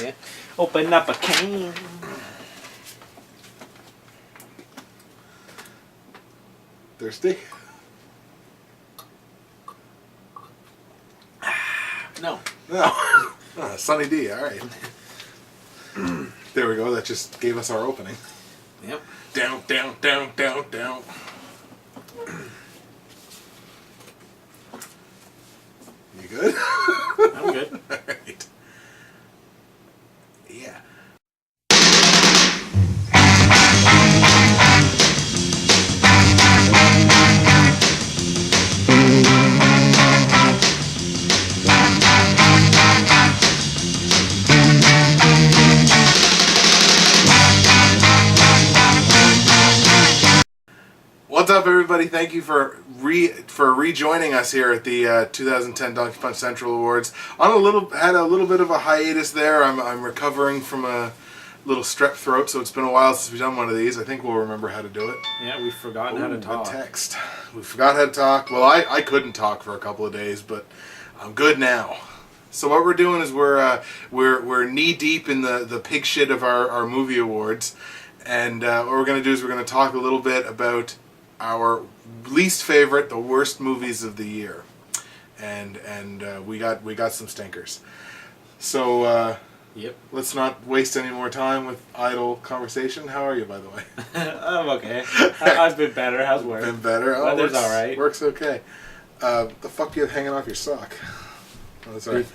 Yeah. Open up a can. Thirsty? No. No. Sunny D, alright. There we go, that just gave us our opening. Yep. Down, down, down, down, down. You good? I'm good. Alright. Yeah. What's up, everybody? Thank you for rejoining us here at the 2010 Donkey Punch Central Awards. Had a little bit of a hiatus there. I'm recovering from a little strep throat, so it's been a while since we've done one of these. I think we'll remember how to do it. Yeah, we've forgotten how to talk. Text. We forgot how to talk. Well, I couldn't talk for a couple of days, but I'm good now. So what we're doing is we're knee deep in the pig shit of our movie awards, and what we're gonna do is we're gonna talk a little bit about our least favorite, the worst movies of the year, and we got some stinkers. So Yep. let's not waste any more time with idle conversation. How are you, by the way? I'm okay. I've been better. How's work? Been better. Oh, Weather's all right. Works okay. The fuck you have hanging off your sock? Oh, that's all right.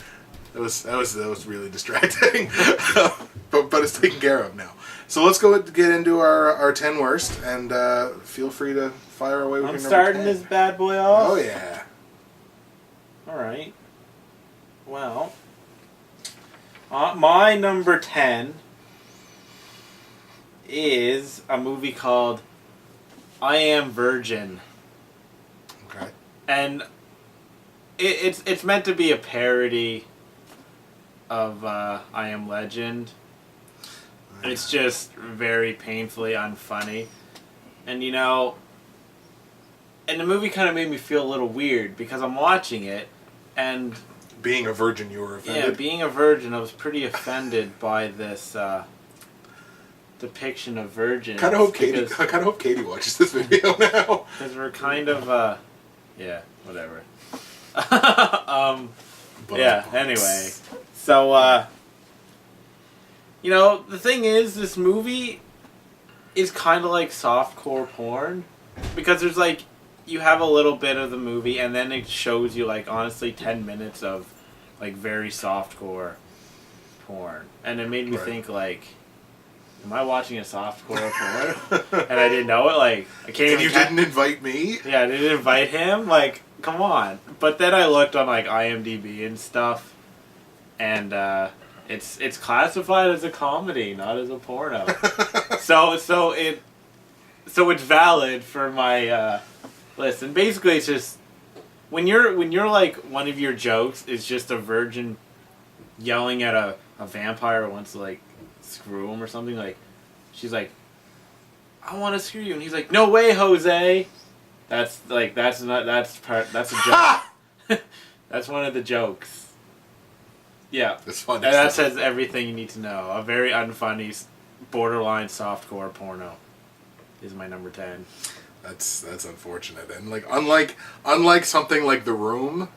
That was really distracting, but it's taken care of now. So let's get into our 10 worst, and feel free to fire away with your number 10. I'm starting this bad boy off. Oh yeah. All right. Well, my number 10 is a movie called I Am Virgin. Okay. And it's meant to be a parody of I Am Legend. It's just very painfully unfunny. And and the movie kind of made me feel a little weird because I'm watching it and... Being a virgin, you were offended? Yeah, being a virgin, I was pretty offended by this depiction of virgins. I kind of hope Katie watches this video now. Because we're kind of, yeah, whatever. Yeah, anyway. So, the thing is, this movie is kind of like softcore porn. Because there's you have a little bit of the movie, and then it shows you, honestly, 10 minutes of, very softcore porn. And it made me think, am I watching a softcore porn? And I didn't know it, I can't even... And you didn't invite me? Yeah, I didn't invite him? Come on. But then I looked on, IMDb and stuff, and, it's classified as a comedy, not as a porno. So it's valid for my, list. And basically it's just, when you're one of your jokes is just a virgin yelling at a vampire who wants to, screw him or something, she's like, I want to screw you. And he's like, no way, Jose. That's a joke. That's one of the jokes. Yeah. That's funny. And that says everything you need to know. A very unfunny, borderline softcore porno is my number 10. That's unfortunate. And unlike something like The Room,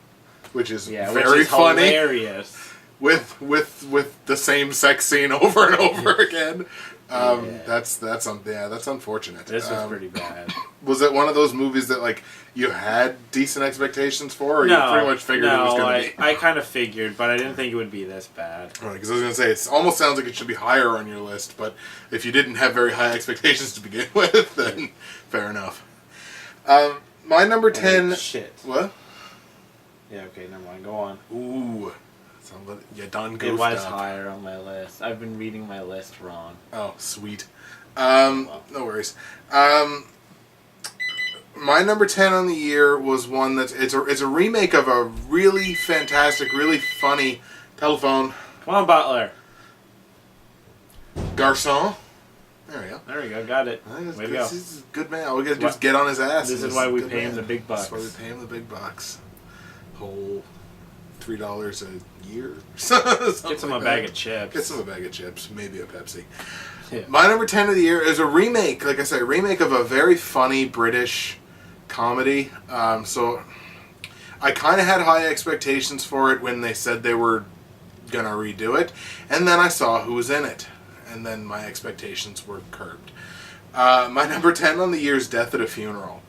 which is very funny, hilarious. with the same sex scene over and over again. That's unfortunate. This was pretty bad. Was it one of those movies that you had decent expectations for, or you pretty much figured it was going to be? I kind of figured, but I didn't think it would be this bad. Right, because I was going to say, it almost sounds like it should be higher on your list, but if you didn't have very high expectations to begin with, then fair enough. My number 10... Shit. What? Yeah, okay, never mind. Go on. Ooh. You done goofed It was up. higher on my list. I've been reading my list wrong. Oh, sweet. No worries. My number 10 on the year was one that's it's a remake of a really fantastic, really funny telephone. Come on, Butler. Garçon. There we go. There we go. Got it. Way to go. This is a good man. All we gotta do is get on his ass. This is why we pay him the big bucks. That's why we pay him the big bucks. Whole $3 a year. Get some a bag of chips. Get some a bag of chips, maybe a Pepsi. Yeah. My number 10 of the year is a remake, like I said, a remake of a very funny British comedy. So I kind of had high expectations for it when they said they were going to redo it. And then I saw who was in it. And then my expectations were curbed. My number 10 on the year is Death at a Funeral.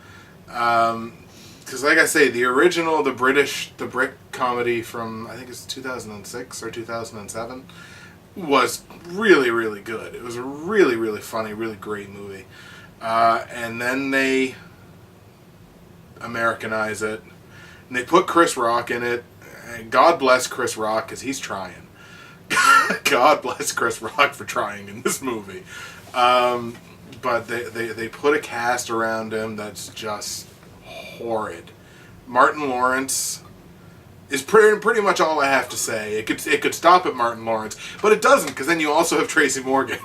Because like I say, the original, the Brit comedy from, I think it's 2006 or 2007, was really, really good. It was a really, really funny, really great movie. And then they Americanize it. And they put Chris Rock in it. And God bless Chris Rock, because he's trying. God bless Chris Rock for trying in this movie. But they put a cast around him that's just horrid. Martin Lawrence is pretty much all I have to say. It could stop at Martin Lawrence, but it doesn't, because then you also have Tracy Morgan.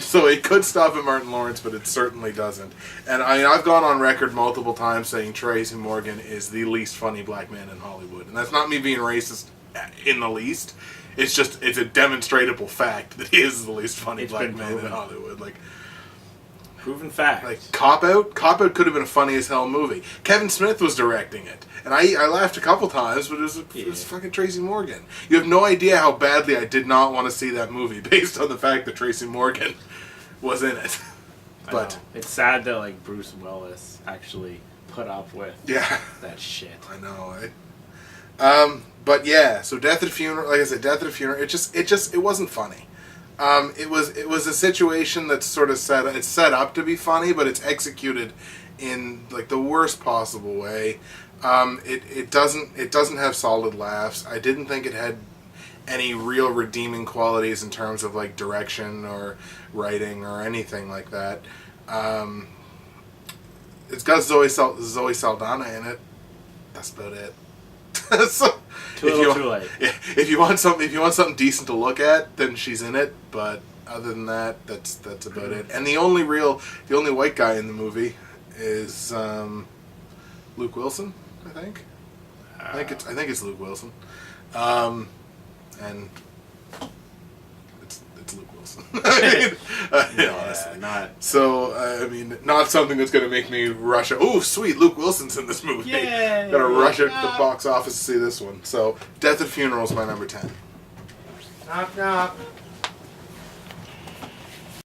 So it could stop at Martin Lawrence, but it certainly doesn't. And I've gone on record multiple times saying Tracy Morgan is the least funny black man in Hollywood, and that's not me being racist in the least. It's a demonstrable fact that he is the least funny black man in Hollywood. Like, proven fact. Like Cop Out could have been a funny as hell movie. Kevin Smith was directing it, and I laughed a couple times, but it was fucking Tracy Morgan. You have no idea how badly I did not want to see that movie based on the fact that Tracy Morgan was in it. But it's sad that like Bruce Willis actually put up with that shit. I know. But yeah, so Death at a Funeral. Like I said, Death at a Funeral. It wasn't funny. It was a situation that's sort of set up to be funny, but it's executed in like the worst possible way. It doesn't have solid laughs. I didn't think it had any real redeeming qualities in terms of like direction or writing or anything like that. It's got Zoe Saldana in it. That's about it. So, too late. If you want something decent to look at, then she's in it. But other than that, that's about it. And the only white guy in the movie is Luke Wilson. I think it's Luke Wilson, and it's Luke Wilson. Honestly, not. So I mean, not something that's going to make me rush. Oh, sweet, Luke Wilson's in this movie. Yay! Gotta rush out to the box office to see this one. So, Death at Funeral is my number 10. Knock knock.